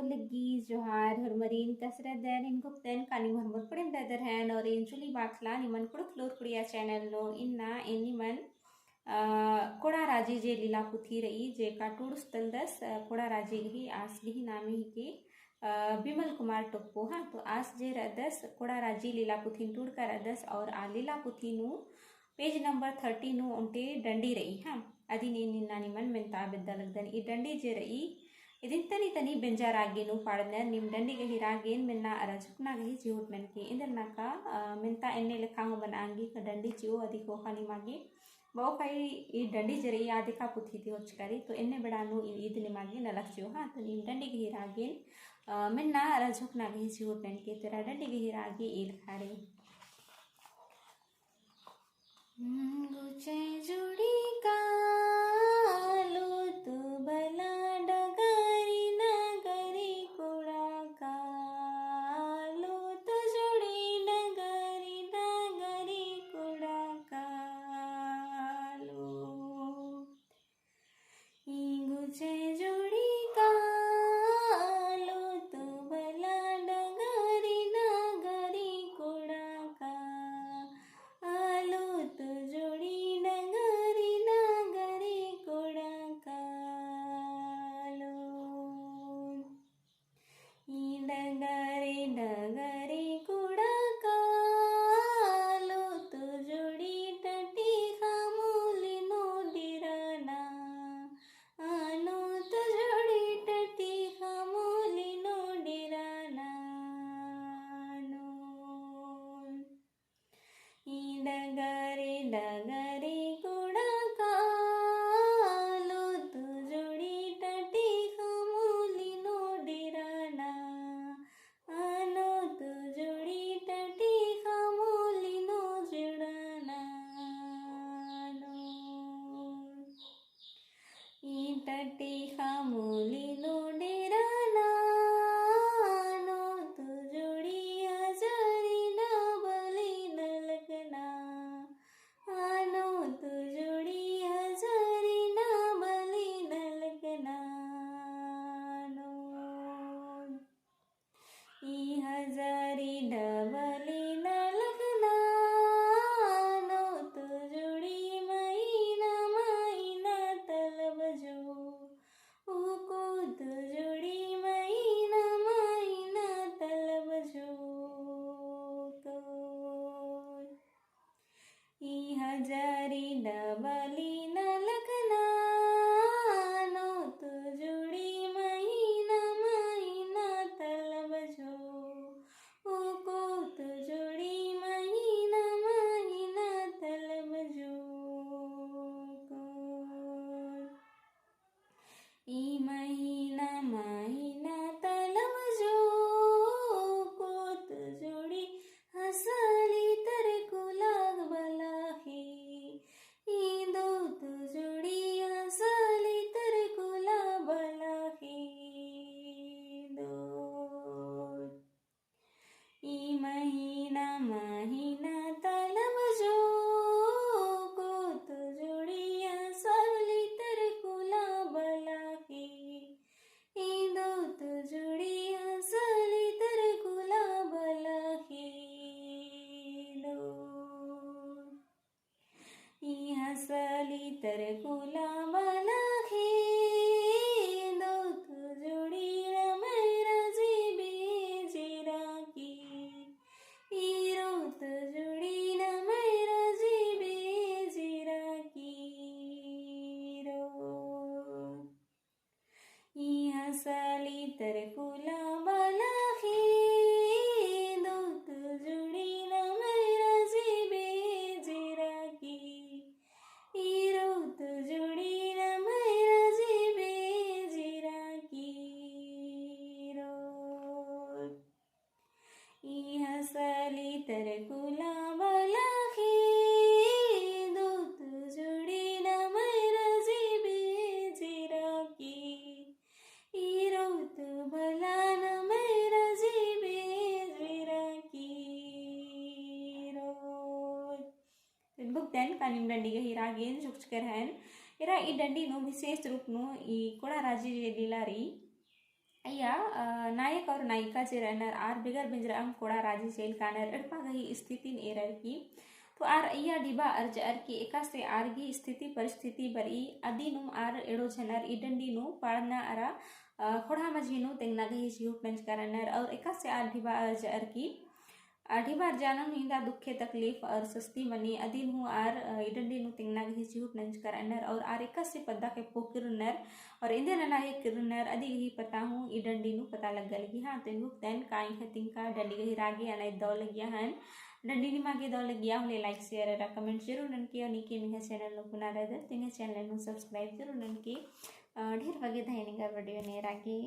lagi Johar Hormarin kasra dan inkok ten kani hormar pudem dadar han or injuli bakla niman kuduk lur kudiya channel no inna iniman कोड़ा राजी जे लीला पुथी रही जे काटूड़ स्तलदस कोड़ा राजी ही आस ही नामी ही की बिमल कुमार टोप्पो हाँ तो आस जे रदस कोड़ा राजी लीला पुथी टूड़ का रदस और आ लीला पुथी नु पेज नंबर 30 नु उनटे डंडी रही हाँ अदी निन्ना निमन मेंता बिद्दलगदन ई डंडी जे रही ಇದನ್ ತನಿ ಬೆಂಜಾರಾಗೇನು ಪಾಡನ ನಿಮ್ ದಂಡಿಗೆ ಹಿರಾಗೇನ್ ಮೆನ್ನ ಅರಜುಕ್ನಾಗಿ ಜೀವಟ್ ಮೆನ್ಕೆ ಇಂದರ್ನಾಕ ಮೆಂತ ಎಣ್ಣೆ ಲೆಕ್ಕಾಂಗ ಬನಾಂಗಿ डंडी चियो अधिक होखानी मागे बहु कई ई डंडी जरे यादिका पुथी थी होचकारी तो एन्ने बड़ानु इदने मागे नलक चियो हाँ तो निम डंडी के हिरागेन ಮೆನ್ನ ಅರಜುಕ್ನಾಗಿ ಜೀವಟ್ ಮೆನ್ಕೆ तेरा डंडी के हिरागे इल खारे गुचे जुड़ी का लो तू भला टटी खामोली नो डेराना नो तू जोड़ी हजारी ना बली नलकना आनो तू जोड़ी हजारी ना बली नलकना नो ई हजारी डबली नलकना नो तू जोड़ी महीना महीना तलब जो को तो जोड़ी महीना महीना तलब जो तो ई हजारी डबली नलकना नो तो जोड़ी महीना महीना तलब जो को तो जोड़ी महीना महीना तलब जो ई महीना महीना तलब जो को तो जोड़ी हसली तेरे को लाग बलाही ई दो तो जोड़ी हसली तेरे को ला बलाही दो ई महीना महीना तलब जो को तो जोड़ी हसली तेरे को ला बलाही ई दो तो जोड़ी हसली तेरे को ला बलाही दो ई हसली तेरे को ला बलाही दो तो जोड़ी मेरा जीबी जीरा की ई रो तो जोड़ी न मेरा जीबी जीरा की रो ई हसली तेरे को ला बलाही दो तो जोड़ी न मेरा जीबी जीरा की ई रो तो जोड़ी न मेरा जीबी जीरा की रो ई हसली तेरे को ला बलाही दो तो जोड़ी न मेरा जीबी जीरा की ई रो तो भला न मेरा जीबी जीरा की रो बुक देन कानिम डंडी के हिरागेन जुक्चकर हन इरा ई डंडी नो विशेष रूप नो ई कोड़ा राजी लीला री इया नायक और नायिका जे रहनर आर बिगर बिंजरम कोड़ा राजी जेल कानर एड़पा गही स्थिति एरर की तो आर इया डिबा अर्ज अर की एका से आरगी स्थिति परिस्थिति बरी अदीनु आर एड़ो जनर इडंडीनु पाड़ना अरा खोड़ा मजीनु तेंगना गही जीहुट नंज करनर और एका से आर डिबा अर्ज अर की ढिबार जानम हिंदा दुखे तकलीफ और सस्ती मनी अदीन हूँ आर इडंडी नु तिंगना गही जीहुट नंज करनर और आर एका से पद्दा के पोकिरनर और इंदे नना हे किरनर अदी गही पता हूँ इडंडी नु पता लग गलगी हाँ तो इनको तन काई खतिंग का डंडी गही रागी अनय दौ लगिया हन डंडी नि मागे दौ लगिया हले लाइक शेयर रा कमेंट जरूर नन के निके मिहा चैनल नु पुना रहदर तिंगे चैनल नु सब्सक्राइब जरूर नन के ढेर वगे धैनिगा वीडियो ने रागी।